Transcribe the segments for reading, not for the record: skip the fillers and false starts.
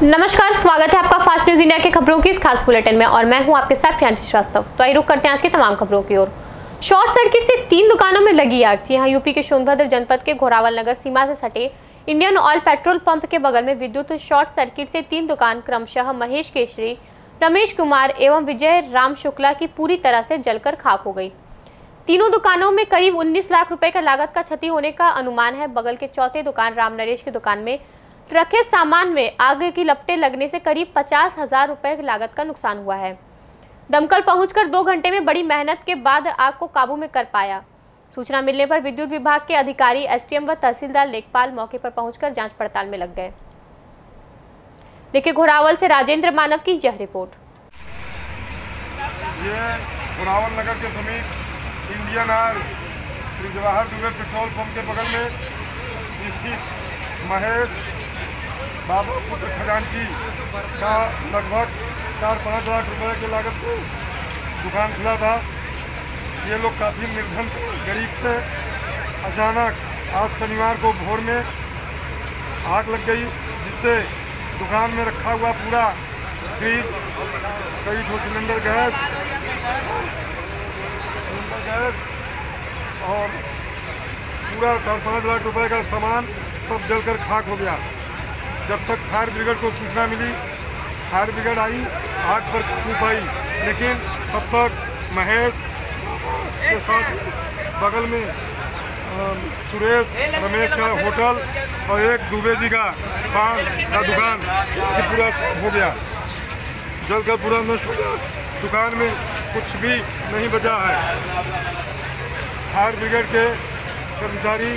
नमस्कार, स्वागत है आपका फास्ट न्यूज इंडिया के खबरों की इस खास बुलेटिन में और मैं हूं आपके साथ प्रियांशी श्रीवास्तव। तो आइए रुक करते हैं आज की तमाम खबरों की ओर। शॉर्ट सर्किट से 3 दुकानों में लगी आग। जी हां, यूपी के सोनभद्र जनपद के घोरावल नगर सीमा से सटे इंडियन ऑयल पेट्रोल पंप के बगल में विद्युत शॉर्ट सर्किट से 3 दुकान क्रमशः महेश केशरी, रमेश कुमार एवं विजय राम शुक्ला की पूरी तरह से जलकर खाक हो गई। तीनों दुकानों में करीब 19 लाख रुपए का लागत का क्षति होने का अनुमान है। बगल के चौथे दुकान राम नरेश की दुकान में रखे सामान में आग की लपटें लगने से करीब 50,000 रुपए की लागत का नुकसान हुआ है। दमकल पहुंचकर 2 घंटे में बड़ी मेहनत के बाद आग को काबू में कर पाया। सूचना मिलने पर विद्युत विभाग के अधिकारी, एसडीएम व तहसीलदार लेखपाल मौके पर पहुंचकर जांच पड़ताल में लग गए। देखिए घोरावल से राजेंद्र मानव की यह रिपोर्ट। ये घोरावल नगर के समीप Indian oil Shri Jawahar Dubey petrol pump के बगल में स्थित महेश बाबा पुत्र खजांची का लगभग 4-5 लाख रुपए की लागत से दुकान खुला था। ये लोग काफ़ी निर्धन थे, गरीब थे। अचानक आज शनिवार को भोर में आग लग गई, जिससे दुकान में रखा हुआ पूरा फ्रिज, कई ठो सिलेंडर गैस और पूरा 4-5 लाख रुपए का सामान सब जलकर खाक हो गया। जब तक फायर ब्रिगेड को सूचना मिली, फायर ब्रिगेड आई, आग पर काबू पाई, लेकिन तब तक महेश के साथ बगल में सुरेश, रमेश का होटल और एक दुबे जी का पान का दुकान ये पूरा हो गया, जलकर पूरा नष्ट हो गया। दुकान में कुछ भी नहीं बचा है। फायर ब्रिगेड के कर्मचारी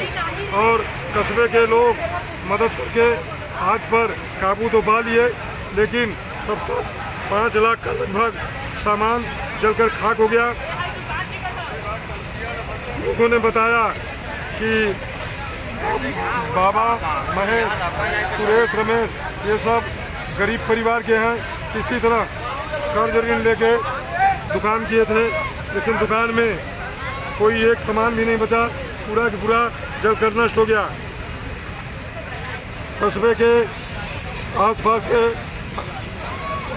और कस्बे के लोग मदद करके आग पर काबू तो पा लिए, लेकिन तब तक 5 लाख का लगभग सामान जलकर खाक हो गया। लोगों ने बताया कि बाबा, महेश, सुरेश, रमेश ये सब गरीब परिवार के हैं। किसी तरह कर्ज ऋण लेके दुकान किए थे, लेकिन दुकान में कोई एक सामान भी नहीं बचा, पूरा का पूरा जलकर नष्ट हो गया। कस्बे के आसपास के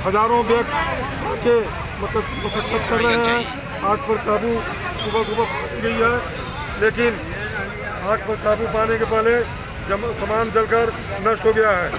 हजारों व्यक्ति के मशक्कत कर रहे हैं। आग पर काबू सुबह पाई गई है, लेकिन आग पर काबू पाने के पहले सामान जलकर नष्ट हो गया है।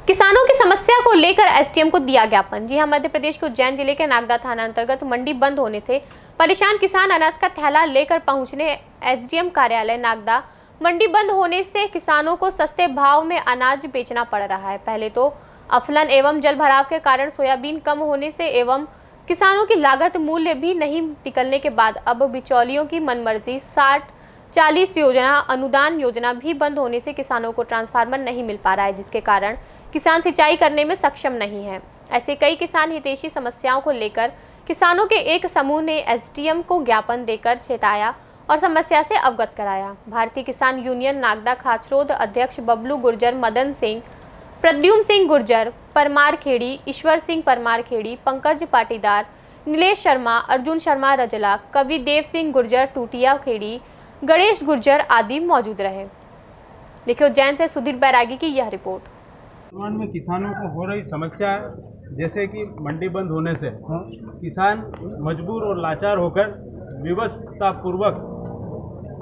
किसानों की समस्या को लेकर एसडीएम को दिया ज्ञापन। जी हां, मध्य प्रदेश के उज्जैन जिले के नागदा थाना अंतर्गत मंडी बंद होने से परेशान किसान अनाज का थैला लेकर पहुंचने एसडीएम कार्यालय नागदा। मंडी बंद होने से किसानों को सस्ते भाव में अनाज बेचना पड़ रहा है। पहले तो अफलन एवं जल भराव के कारण सोयाबीन कम होने से एवं किसानों की लागत मूल्य भी नहीं निकलने के बाद अब बिचौलियों की मनमर्जी 60-40 योजना, अनुदान योजना भी बंद होने से किसानों को ट्रांसफार्मर नहीं मिल पा रहा है, जिसके कारण किसान सिंचाई करने में सक्षम नहीं है। ऐसे कई किसान हितैषी समस्याओं को लेकर किसानों के एक समूह ने एसडीएम को ज्ञापन देकर चेताया और समस्या से अवगत कराया। भारतीय किसान यूनियन नागदा खाचरोद अध्यक्ष बबलू गुर्जर, मदन सिंह, प्रद्युम्न सिंह गुर्जर, परमार खेड़ी, ईश्वर सिंह परमार खेड़ी, पंकज पाटीदार, नीलेश शर्मा, अर्जुन शर्मा रजला, कवि देव सिंह गुर्जर टूटिया खेड़ी, गणेश गुर्जर आदि मौजूद रहे। देखिए उज्जैन से सुधीर बैरागी की यह रिपोर्ट। वर्तमान में किसानों को हो रही समस्या जैसे कि मंडी बंद होने से किसान मजबूर और लाचार होकर विवशतापूर्वक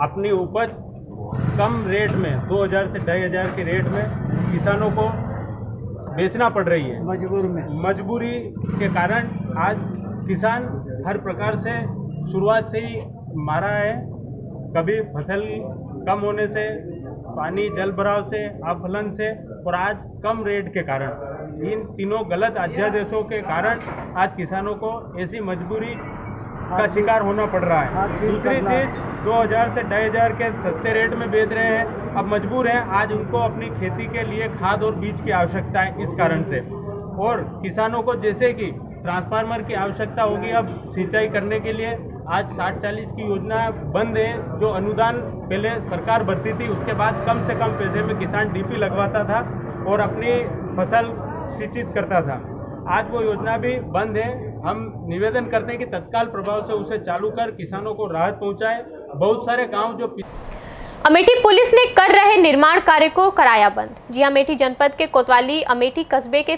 अपनी उपज कम रेट में 2000 से 2500 के रेट में किसानों को बेचना पड़ रही है। मजबूरी के कारण आज किसान हर प्रकार से शुरुआत से ही मारा है। कभी फसल कम होने से, पानी जल भराव से, अफलन से और आज कम रेट के कारण, इन तीनों गलत अध्यादेशों के कारण आज किसानों को ऐसी मजबूरी का शिकार होना पड़ रहा है। दूसरी चीज 2000 से 2500 के सस्ते रेट में बेच रहे हैं। अब मजबूर हैं, आज उनको अपनी खेती के लिए खाद और बीज की आवश्यकता है इस कारण से। और किसानों को जैसे कि ट्रांसफार्मर की आवश्यकता होगी अब सिंचाई करने के लिए, आज 60-40 की योजना बंद है। जो अनुदान पहले सरकार भरती थी, उसके बाद कम से कम पैसे में किसान डीपी लगवाता था और अपनी फसल सिंचित करता था। आज वो योजना भी बंद है। हम निवेदन करते हैं कि तत्काल प्रभाव से उसे चालू कर किसानों को राहत पहुंचाए। बहुत सारे गांव जो अमेठी पुलिस ने कर रहे निर्माण कार्य को कराया बंद। जी अमेठी जनपद के कोतवाली अमेठी कस्बे के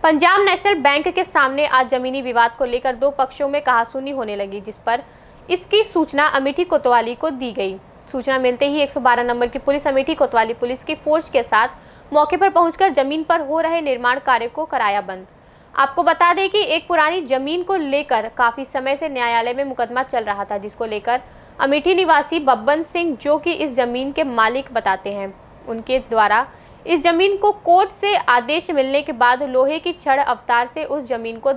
पंजाब नेशनल बैंक के सामने आज जमीनी विवाद को लेकर दो पक्षों में कहासुनी होने लगी, जिस पर इसकी सूचना अमेठी कोतवाली को दी गई। सूचना मिलते ही 112 नंबर की पुलिस अमेठी कोतवाली पुलिस की फोर्स के साथ मौके पर पहुंचकर जमीन पर हो रहे निर्माण कार्य को कराया बंद। आपको बता दें कि एक पुरानी जमीन को लेकर काफी समय से न्यायालय में मुकदमा चल रहा था, जिसको लेकर अमेठी निवासी बब्बन सिंह, जो कि इस जमीन के मालिक बताते हैं, उनके द्वारा इस जमीन को कोर्ट से आदेश मिलने के बाद लोहे की छड़ अवतार से उस जमीन को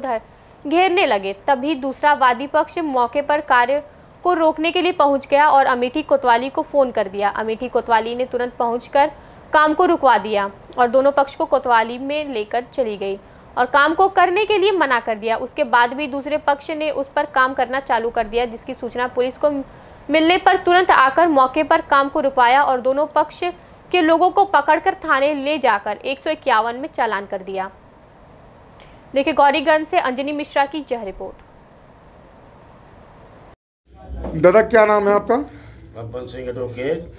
घेरने लगे। तभी दूसरा वादी पक्ष मौके पर कार्य को रोकने के लिए पहुंच गया और अमेठी कोतवाली को फोन कर दिया। अमेठी कोतवाली ने तुरंत पहुंचकर काम को रुकवा दिया और दोनों पक्ष को कोतवाली में लेकर चली गई और काम को करने के लिए मना कर दिया। उसके बाद भी दूसरे पक्ष ने उस पर काम करना चालू कर दिया, जिसकी सूचना पुलिस को मिलने पर तुरंत आकर मौके पर काम को रुकवाया और दोनों पक्ष के लोगों को पकड़कर थाने ले जाकर 151 में चालान कर दिया। देखिए गौरीगंज से अंजनी मिश्रा की यह रिपोर्ट। दादा क्या नाम है आपका? बब्बन सिंह एडवोकेट,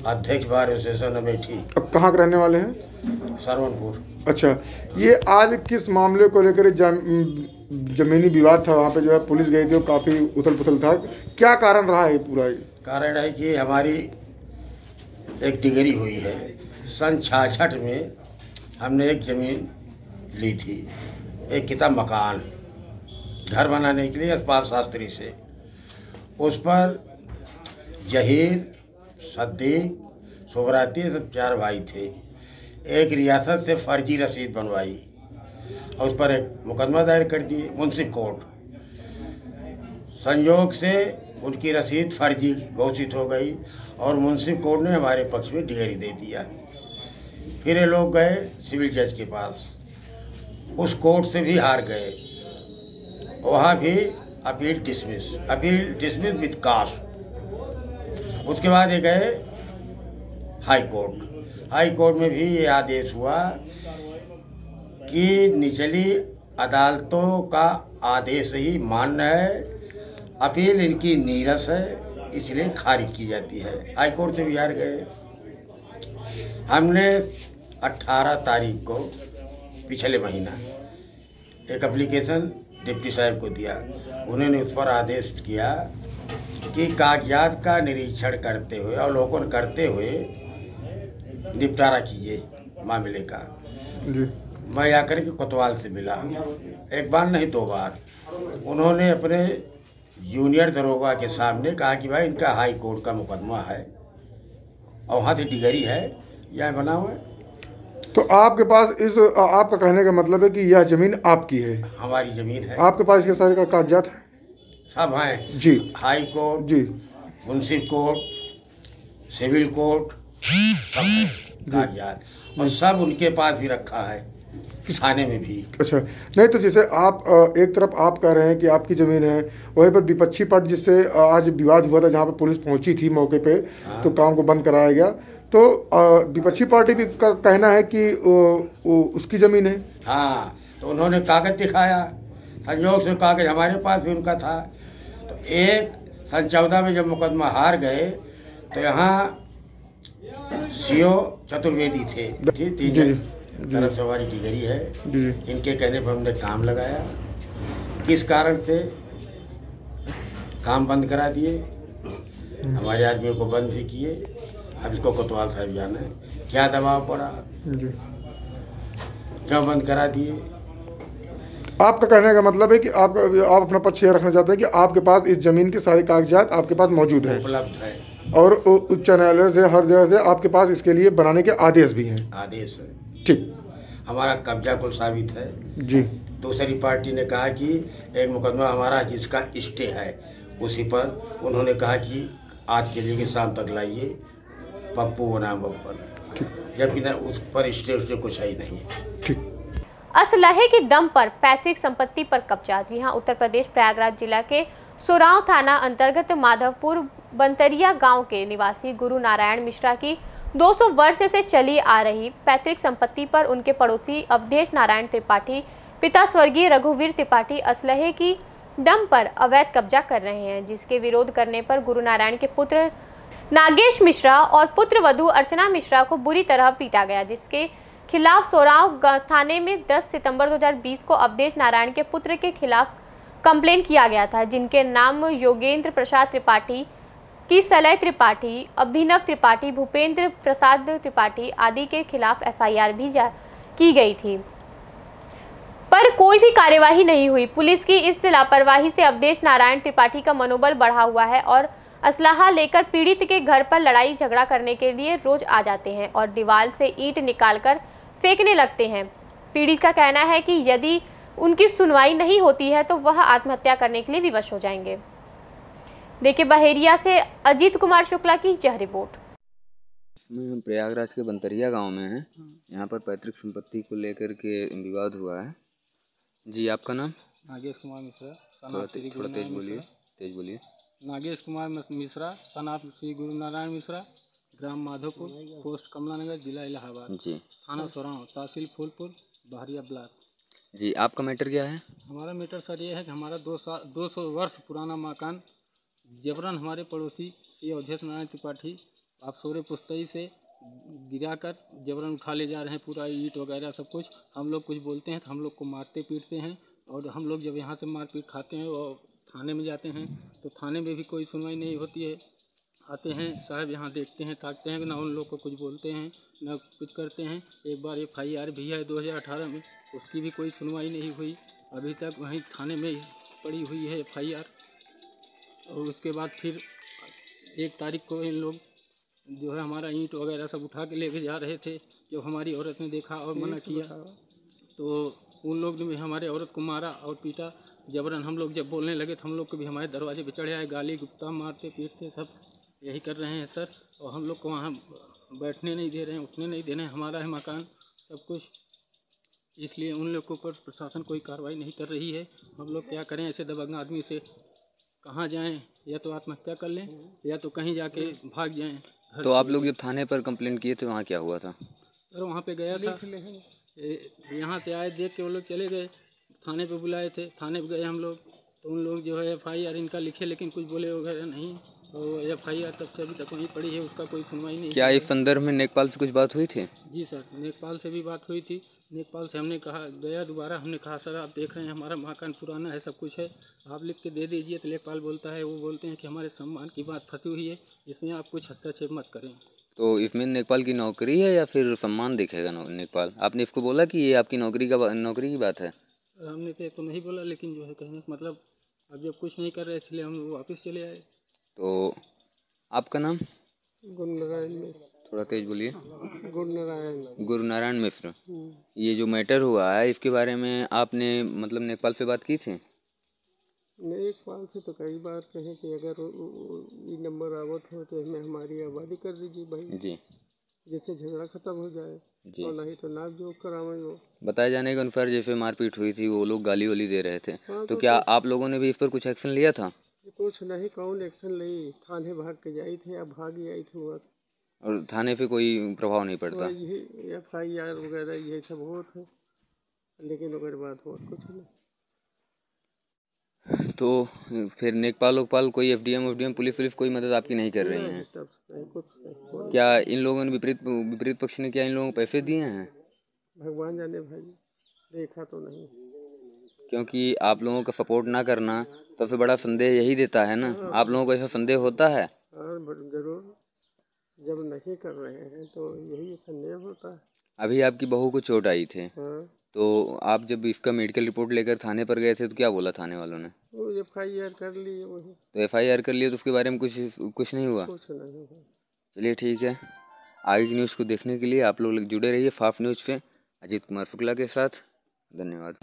अध्यक्ष बार एसोसिएशन अमेठी। अब कहाँ के रहने वाले हैं? सरवनपुर। अच्छा, ये आज किस मामले को लेकर जमीनी विवाद था? वहाँ पे जो है पुलिस गई थी और काफ़ी उथल पुथल था, क्या कारण रहा है? पूरा कारण है कि हमारी एक डिग्री हुई है। सन 66 में हमने एक ज़मीन ली थी, एक किताब मकान घर बनाने के लिए अस्पाल शास्त्री से। उस पर जहीर, सद्दीक, सुबराती सब 4 भाई थे। एक रियासत से फर्जी रसीद बनवाई और उस पर एक मुकदमा दायर कर दिए मुंसिफ कोर्ट। संयोग से उनकी रसीद फर्जी घोषित हो गई और मुंसिफ कोर्ट ने हमारे पक्ष में डिग्री दे दिया। फिर ये लोग गए सिविल जज के पास, उस कोर्ट से भी हार गए, वहाँ भी अपील डिसमिस विद कास्ट। उसके बाद ये गए हाई कोर्ट में भी ये आदेश हुआ कि निचली अदालतों का आदेश ही मान्य है, अपील इनकी नीरस है, इसलिए खारिज की जाती है। हाई कोर्ट से भी हार गए। हमने 18 तारीख को पिछले महीना एक एप्लीकेशन डिप्टी साहब को दिया। उन्होंने उस पर आदेश किया कि कागजात का निरीक्षण करते हुए, अवलोकन करते हुए निपटारा कीजिए मामले का। मैं आकर के कोतवाल से मिला, एक बार नहीं 2 बार। उन्होंने अपने जूनियर दरोगा के सामने कहा कि भाई इनका हाई कोर्ट का मुकदमा है और वहाँ से डिग्री है, यह बना हुआ है। तो आपके पास आपका कहने का मतलब है कि यह जमीन आपकी है? हमारी जमीन है। आपके पास इसके सारे का कागजात है? सब हैं जी। हाई कोर्ट जी, मुंसिफ कोर्ट, सिविल कोर्ट, सब कागजात, और सब उनके पास भी रखा है, थाने में भी। अच्छा, नहीं तो जैसे आप एक तरफ आप कह रहे हैं कि आपकी ज़मीन है, वहीं पर विपक्षी पक्ष जिससे आज विवाद हुआ था, जहाँ पर पुलिस पहुंची थी मौके पे, तो काम को बंद कराया गया, तो विपक्षी पार्टी भी का कहना है कि उसकी ज़मीन है। हाँ, तो उन्होंने कागज दिखाया, संयोग से कागज हमारे पास भी उनका था। तो एक सन 14 में जब मुकदमा हार गए तो यहाँ सीओ चतुर्वेदी थे, 3 तरफ से हमारी डिग्री है। इनके कहने पर हमने काम लगाया। किस कारण से काम बंद करा दिए, हमारे आदमियों को बंद भी किए। अब इसको कोतवाल साहब जाना है क्या दबाव पड़ा, क्यों बंद करा दिए। आपका कहने का मतलब है कि आप अपना पक्ष यह रखना चाहते हैं कि आपके पास इस जमीन के सारे कागजात आपके पास मौजूद है, उपलब्ध है, और उच्च न्यायालय से हर जगह से आपके पास इसके लिए बनाने के आदेश भी हैं। आदेश है, ठीक। हमारा कब्जा कुल साबित है जी। दूसरी पार्टी ने कहा कि एक मुकदमा हमारा जिसका स्टे है, उसी पर उन्होंने कहा कि आज के लिए कि शाम तक लाइए, पप्पू बनाम बब्बन, जबकि ना उस पर स्टे कुछ ही नहीं है। ठीक। असलहे के दम पर पैतृक संपत्ति पर कब्जा। जी हां, उत्तर प्रदेश प्रयागराज जिला के सोराव थाना अंतर्गत माधवपुर बंतरिया गांव के निवासी गुरु नारायण मिश्रा की 200 वर्ष से चली आ रही पैतृक संपत्ति पर उनके पड़ोसी अवधेश नारायण त्रिपाठी पिता स्वर्गीय रघुवीर त्रिपाठी असलहे की दम पर अवैध कब्जा कर रहे हैं, जिसके विरोध करने पर गुरु नारायण के पुत्र नागेश मिश्रा और पुत्र वधू अर्चना मिश्रा को बुरी तरह पीटा गया, जिसके खिलाफ सोराव थाने में 10 सितंबर 2020 को अवधेश नारायण के पुत्र के खिलाफ कंप्लेन किया गया था, जिनके नाम योगेंद्र प्रसाद त्रिपाठी, किसलय त्रिपाठी, अभिनव त्रिपाठी, भूपेंद्र प्रसाद त्रिपाठी आदि के खिलाफ एफआईआर भी की गई थी, पर कोई भी कार्यवाही नहीं हुई। पुलिस की इस लापरवाही से अवधेश नारायण त्रिपाठी का मनोबल बढ़ा हुआ है और असलाहा लेकर पीड़ित के घर पर लड़ाई झगड़ा करने के लिए रोज आ जाते हैं और दीवार से ईंट निकालकर फेंकने लगते हैं। पीड़ित का कहना है कि यदि उनकी सुनवाई नहीं होती है तो वह आत्महत्या करने के लिए विवश हो जाएंगे। देखिए बहेरिया से अजीत कुमार शुक्ला की यह रिपोर्ट। हम प्रयागराज के बंतरिया गांव में हैं। यहाँ पर पैतृक संपत्ति को लेकर के विवाद हुआ है। जी, आपका नाम? नागेश कुमार मिश्रा। थोड़ा तेज बोलिए। नागेश कुमार मिश्रा, सनात श्री गुरु नारायण मिश्रा, ग्राम माधोपुर, पोस्ट कमला नगर, जिला इलाहाबाद, जी, थाना सोराव, तहसील फूलपुर, बहरिया ब्लॉक। जी, आपका मैटर क्या है? हमारा मैटर सर ये है कि हमारा 200 वर्ष पुराना मकान जबरन हमारे पड़ोसी श्री अवधेश नारायण त्रिपाठी आपसोरे पुस्तई से गिराकर जबरन उठा ले जा रहे हैं, पूरा ईंट वगैरह सब कुछ। हम लोग कुछ बोलते हैं तो हम लोग को मारते पीटते हैं, और हम लोग जब यहाँ से मारपीट खाते हैं और थाने में जाते हैं तो थाने में भी कोई सुनवाई नहीं होती है। आते हैं साहब यहाँ देखते हैं, ताकते हैं, ना उन लोग को कुछ बोलते हैं ना कुछ करते हैं। एक बार एफआईआर भी है 2018 में, उसकी भी कोई सुनवाई नहीं हुई। अभी तक वहीं थाने में पड़ी हुई है एफआईआर। और उसके बाद फिर 1 तारीख को इन लोग जो है हमारा ईंट वगैरह सब उठा के लेके जा रहे थे। जब हमारी औरत ने देखा और मना किया तो उन लोग ने हमारे औरत को मारा और पीटा जबरन। हम लोग जब बोलने लगे तो हम लोग को भी हमारे दरवाजे पे चढ़े आए, गाली गुप्ता मारते पीटते सब यही कर रहे हैं सर। और हम लोग को वहाँ बैठने नहीं दे रहे हैं, उठने नहीं दे रहे हैं। हमारा है मकान सब कुछ, इसलिए उन लोग के ऊपर प्रशासन कोई कार्रवाई नहीं कर रही है। हम लोग क्या करें, ऐसे दबंग आदमी से कहाँ जाएं? या तो आत्महत्या कर लें या तो कहीं जाके भाग जाएं। तो आप लोग जब थाने पर कंप्लेन किए थे वहाँ क्या हुआ था? सर वहाँ पे गया था, यहाँ से आए देख के वो लोग चले गए। थाने पे बुलाए थे, थाने पे गए हम लोग, तो उन लोग जो है एफआईआर इनका लिखे, लेकिन कुछ बोले वगैरह नहीं। और एफआईआर तब से अभी तक वहीं पड़ी है, उसका कोई सुनवाई नहीं। क्या इस संदर्भ में नेकपाल से कुछ बात हुई थी? जी सर, नेकपाल से भी बात हुई थी। नेकपाल से हमने कहा, गया दोबारा, हमने कहा सर आप देख रहे हैं हमारा मकान पुराना है, सब कुछ है, आप लिख के दे दीजिए। तो लेखपाल बोलता है, वो बोलते हैं कि हमारे सम्मान की बात फंसी हुई है, इसमें आप कुछ हस्तक्षेप मत करें। तो इसमें नेकपाल की नौकरी है या फिर सम्मान देखेगा नेकपाल? आपने इसको बोला कि ये आपकी नौकरी की बात है? हमने तो नहीं बोला, लेकिन जो है कहने का मतलब अब जब कुछ नहीं कर रहे इसलिए हम वापस चले आए। तो आपका नाम? गुरु नारायण मिश्र। थोड़ा तेज बोलिए। गुरु नारायण मिश्र। ये जो मैटर हुआ है इसके बारे में आपने मतलब नेकपाल से बात की थी? नेकपाल से तो कई बार कहे कि अगर ये नंबर आवत हो तो हमें हमारी आबादी कर दीजिए भाई जी, जैसे झगड़ा खत्म हो जाए जी, और नहीं तो नाक जोक करावे। वो बताए जाने के अनुसार जैसे मारपीट हुई थी वो लोग गाली वाली दे रहे थे। हाँ, तो क्या आप लोगों ने भी इस पर कुछ एक्शन लिया था? कुछ नहीं, कौन एक्शन ली, थाने भाग के जाई थे या भाग आई थी वहाँ, और थाने पे कोई प्रभाव नहीं पड़ता? यही एफआईआर वगैरह ये सब होत है, लेकिन अगर बात हो कुछ नहीं। तो फिर नेकपाल लोकपाल कोई एफडीएम पुलिस कोई मदद आपकी नहीं कर रही है? क्या इन लोगों ने विपरीत पक्ष ने क्या इन लोगों को पैसे दिए हैं? भगवान जाने भाई, देखा तो नहीं। क्योंकि आप लोगों का सपोर्ट ना करना सबसे बड़ा संदेह यही देता है ना। आप लोगों को ऐसा संदेह होता है? जरूर, जब नहीं कर रहे हैं तो यही संदेह होता है। अभी आपकी बहू को चोट आई थी, तो आप जब इसका मेडिकल रिपोर्ट लेकर थाने पर गए थे तो क्या बोला थाने वालों ने? वो एफआईआर कर ली वही। तो एफआईआर कर लिया तो उसके बारे में कुछ नहीं हुआ? कुछ नहीं। चलिए ठीक है, आगे की न्यूज़ को देखने के लिए आप लोग जुड़े रहिए फाफ न्यूज़ पे अजीत कुमार शुक्ला के साथ। धन्यवाद।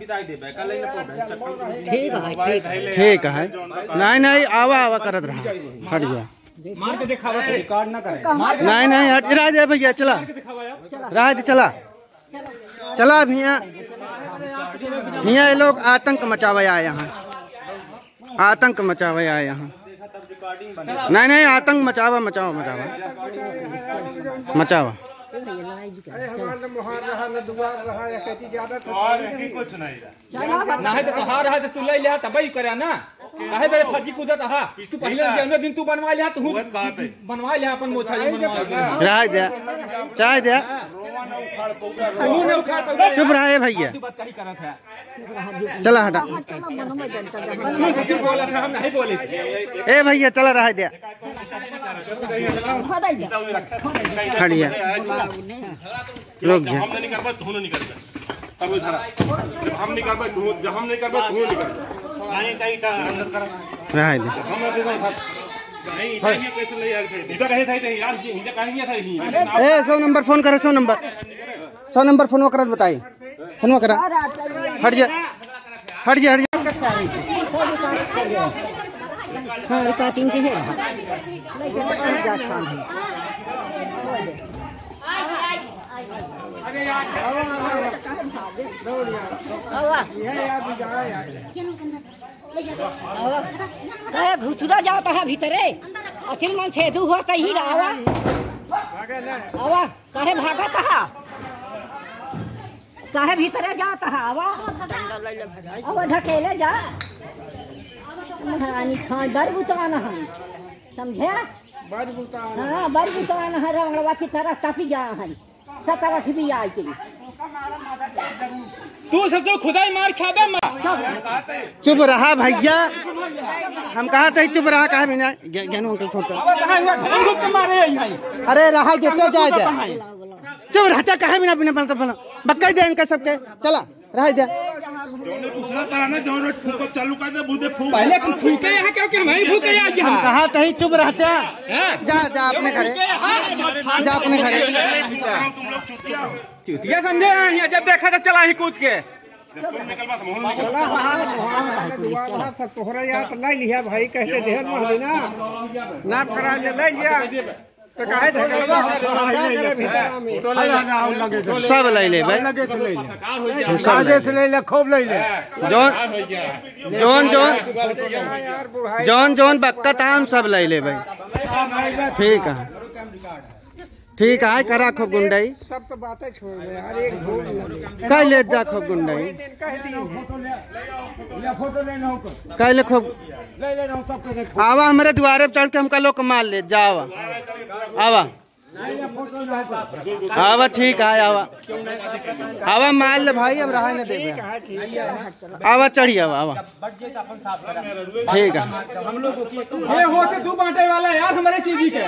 ठीक है, नहीं आवा करत रहा, हट गया, मार के दिखावा तो रिकॉर्ड ना करे। नहीं हट रहा है भैया, चला रहा है, चला भैया ये लोग आतंक मचावे आए यहाँ, आतंक मचावे आए यहाँ। नहीं आतंक मचावा। अरे हमारा मुहार रहा न दुआर रहा या कहती ज्यादा तो कुछ नहीं ना है तो तोहार है तो तू ले लिया तब ही करे ना काहे बे फजी कूदत हा तू पहले जन्म दिन तू बनवा लिया तू बनवा लिया अपन मोछा रह दे चाय दे तू ने उखाड़ पौधा चुप रहा भैया तू बात कही करत है चला हटा तू सच्ची बोलत है हम नहीं बोले ए भैया चला रह दे खड़िया रुक जा हम नहीं करबा तू नहीं करबा सब उधर हम नहीं करबा तू हम नहीं करबा तू नहीं करबा नहीं कहीं का अंदर कर रह दे हम दे दो नहीं ये कैसे ले आए थे इधर कहे थे यार इधर कहेंगे था ही ए 100 नंबर फोन करे 100 नंबर फोन करत बताई फोन करा हट जा हट जा हाँ रिकॉर्डिंग के है कहे घुसरा जाता है भीतरे असिल मन छेदू हुआ कहीं आवा आवा कहे भागा कहा कहे भीतरे जाता है आवा आवा ढकेले जा महारानी खान बर बुतवाना हम समझे हाँ बर बुतवाना है रंगड़वा की तरह काफी जा है 17 भी आई के तू सब तो खुदाई मार खाबे मां चुप रहा भैया हम कहा थे चुप रहा कहा बिना ज्ञानू अंकल फोन कर मारे अरे रहा देते जाए दे चुप रहता कहा बिना बिना बक्का दे इनका सबके चला रह दे दूसरा कहा ना जो फूक चालू कर दे बूदे फूक पहले फूके यहाँ क्यों कि मैं फूके यहाँ हम कहा थे चुप रहते जा जा अपने घरे जा अपने घरे तुम लोग चुतिया समझे यहाँ जब देखा तो चला ही कूद के सब तोहरा याद ला लिया भाई कहते देहर महीना नाप करा ले लिया तो काहे झगड़वा करे भीतर में सब ले ले भाई हम सब ले ले खूब ले ले जौन बक्कत हम सब ले ले भाई ठीक है करा खूब गुंडाई सब तो बातें छोड़ दे यार एक झूठ कह ले जा खूब गुंडाई कह ले खूब आवा हमारे द्वारे चढ़ के हमका लोग मार ले जावा आवा आवा ठीक है आवा मार ले भाई अब रहा न दे आवा चढ़ी आवा ठीक है ये हो से तू बांटे वाला यार हमारे चीज के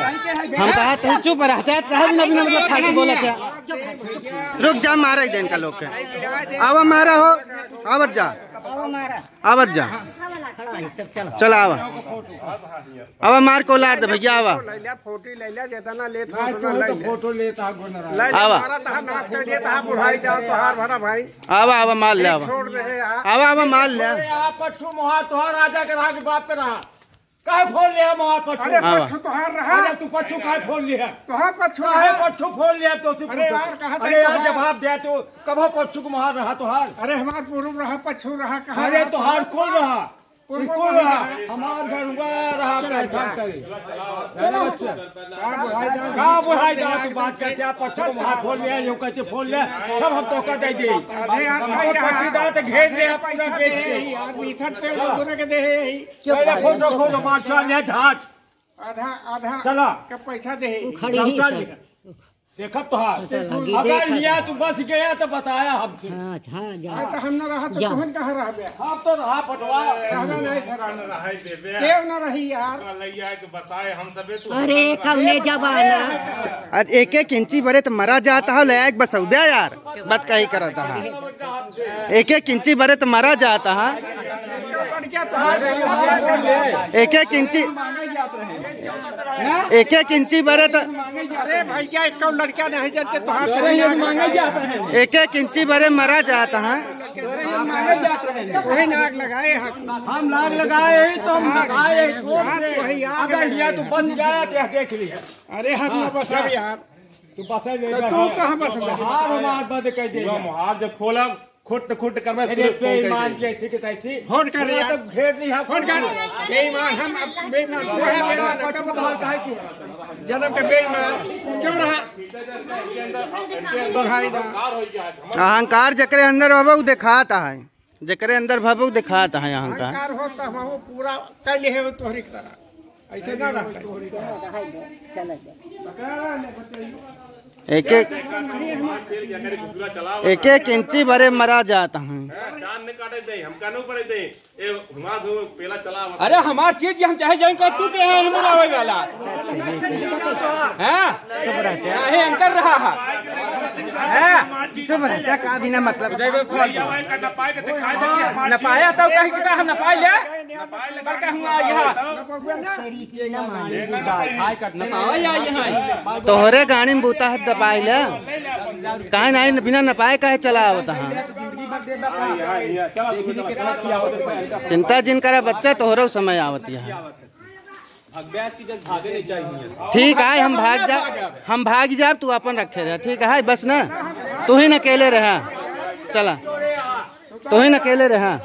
हम कहा थे चुप रहते हैं कहा बिना बिना मतलब फालतू बोला क्या रुक जा मारा ही दे इनका लोग के आवा मारा हो आवत जा आवत जा चला आवा आवा मार को लार दे भैया आवा फोटो ले लिया जितना ले फोटो लेता आवा नाश कर दिया था बुढ़ाई जा तो हार भरा भाई आवा आवा मार ले आवा छोड़ दे आवा आवा मार ले पछू मोहा तोहार राजा के रहा के बाप के रहा काहे फोन लिया मोहा पछू अरे पछू तोहार रहा तू पछू काहे फोन लिया तोहार पछू काहे पछू फोन लिया तो अरे यार कहा अरे यार जवाब दे तो कब पछू को मोहा रहा तोहार अरे हमार पूर्व रहा पछू रहा कहा अरे तोहार कौन रहा कौन रहा हमार घर रहा चलो अच्छा का बुढ़ाई जा तू बात करते आप पछू को मोहा फोन लिया यूं कहते फोन ले सब हम तो का दे दे अरे यार भाई पछू दा तो घेर ले पूरा बेच के आदमी थट पे लोगों के दे पहले फोन रखो तो बात ले झाट आधा आधा चला का पैसा दे देखा तो अगर लिया तू बस गया तो बताया हमसे तो हम न रहा तो तुहन कहाँ रह गया हम तो रहा पटवा केव न रही यार अरे कौने जमाना एक एक इंची भरे तो मरा जाता है लायक बस उब्या यार बात कही करता है एक एक इंची भरे तो मरा जाता है एक एक इंची भरे तो अरे भैया इसको लड़का नहीं जानते तो एक एक इंची भरे मरा जाता है वही नाग लगाए हम नाग लगाए तो हम लगाए अगर लिया तो बस जाया तो देख लिया अरे हम न बसा यार तू बस तू कहाँ बस हार हमार बंद कर दे मुहार जब खोला खुट कर मैं बेईमान जैसी के तैसी फोन कर रहे तो घेर नहीं है फोन कर बेईमान हम बेईमान तू है बेईमान हमका बताओ जन्म के बेईमान चुप रहा बढ़ाई दा अहंकार जकरे अंदर भबू दिखाता है, जकरे अंदर भबू दिखाता है अहंकार। अहंकार होता हम पूरा कर ले हो तोहरी की तरह ऐसे ना रहता एक एक इंची भरे मरा जाता है। अरे हमार चीज हम चाहे जाए तू के है हमारा होए वाला हैं नहीं अंकर रहा है तो बच्चा का बिना मतलब न पाया तो कहीं के कहा न पाए ले बड़का हुआ यहां न पाया यहां तोहरे गाड़ी में बूता है दबाई ले काहे नहीं बिना न पाए काहे चला आवता है। चिंता जिन करा बच्चा तोहरो समय आवती है। ठीक है हम भाग जा तू अपन रखे रह ठीक है बस ना तू ही न अकेले रहा चला तू ही न अकेले रहा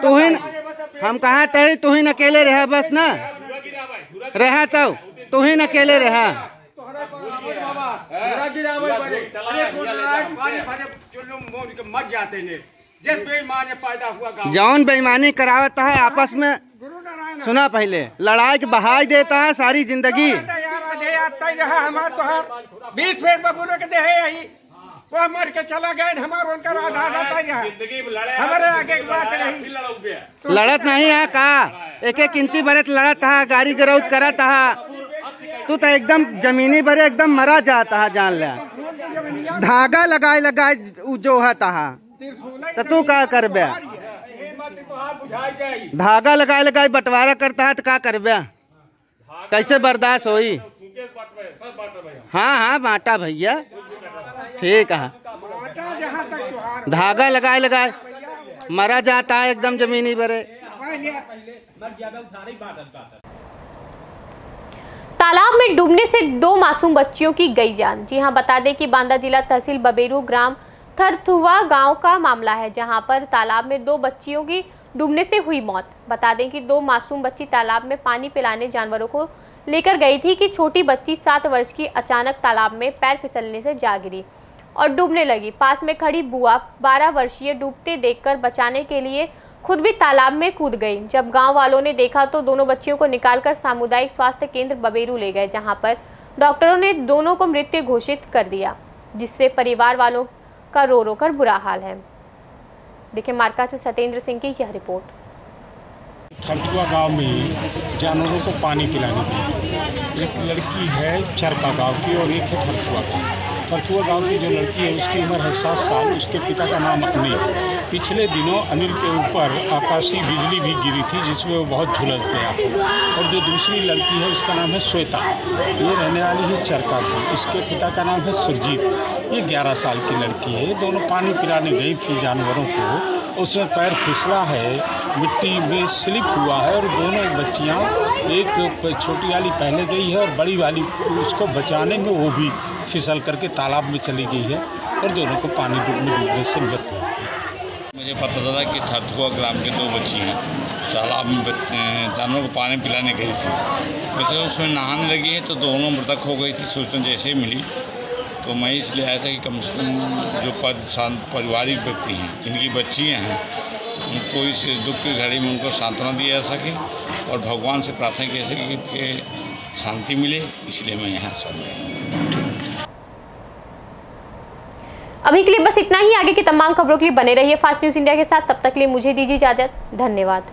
तू ही हम कहा तही तू ही न अकेले रहा बस ना रहा तू ही न अकेले रहा। मर जाते ने जिस बेईमान पैदा हुआ जौन बेईमानी करावता है आपस में सुना पहले लड़ाई के बहाई देता है सारी जिंदगी। बीस फेर बबूरो के दे है यही वो मर के चला गए हमारा उनका आधा हमारे आगे बात नहीं लड़त नहीं है का एक एक इंची बरत लड़त है गाड़ी गरौज करत है तू तो एकदम जमीनी बरे एकदम मरा जाता है जान ले धागा लगाए जो है तो तू का करबे धागा लगाए बंटवारा करता है तो का करबे कैसे बर्दाश्त होई। हाँ बांटा भैया ठीक है धागा लगाए मरा जाता है एकदम जमीनी बरे। तालाब में डूबने से 2 मासूम बच्चियों की गई जान। जी हां, बता दें कि बांदा जिला तहसील बबेरू ग्राम थरथुआ गांव का मामला है जहां पर तालाब में 2 बच्चियों की डूबने से हुई मौत। बता दें कि 2 मासूम बच्ची तालाब में पानी पिलाने जानवरों को लेकर गई थी कि छोटी बच्ची 7 वर्ष की अचानक तालाब में पैर फिसलने से जा गिरी और डूबने लगी। पास में खड़ी बुआ 12 वर्षीय डूबते देखकर बचाने के लिए खुद भी तालाब में कूद गई। जब गांव वालों ने देखा तो दोनों बच्चियों को निकालकर सामुदायिक स्वास्थ्य केंद्र बबेरू ले गए जहां पर डॉक्टरों ने दोनों को मृत घोषित कर दिया, जिससे परिवार वालों का रो कर बुरा हाल है। देखिए मार्का से सत्येंद्र सिंह की यह रिपोर्ट। थरथुआ गांव में जानवरों को पानी पिलाने की एक लड़की है चरका गांव की और एक है थरथुआ गांव। थरथुआ गांव की जो लड़की है उसकी उम्र है 7 साल। उसके पिता का नाम अनिल। पिछले दिनों अनिल के ऊपर आकाशीय बिजली भी गिरी थी जिसमें वो बहुत झुलस गया था। और जो दूसरी लड़की है उसका नाम है श्वेता। ये रहने वाली है चरका की। इसके पिता का नाम है सुरजीत। ये 11 साल की लड़की है। ये दोनों पानी पिलाने गई थी जानवरों को। उसमें पैर फिसला है, मिट्टी में स्लिप हुआ है और दोनों बच्चियां एक छोटी वाली पहले गई है और बड़ी वाली उसको बचाने में वो भी फिसल करके तालाब में चली गई है और दोनों को पानी डूबने से मृत्यु हो गई। मुझे पता चला कि थरथुआ ग्राम के 2 बच्चियाँ तालाब में जानवरों को पानी पिलाने गई थी। वैसे उसमें नहाने लगी है तो दोनों मृतक हो गई थी। सूचना जैसे ही मिली तो मैं इसलिए आया था कि कम से कम जो पारिवारिक व्यक्ति हैं जिनकी बच्चियाँ हैं उनको इस दुख की घड़ी में उनको सांत्वना दिया जा सके और भगवान से प्रार्थना की जा सके कि शांति मिले, इसलिए मैं यहाँ सब। अभी के लिए बस इतना ही। आगे की तमाम खबरों के लिए बने रहिए फास्ट न्यूज़ इंडिया के साथ। तब तक के लिए मुझे दीजिए इजाजत। धन्यवाद।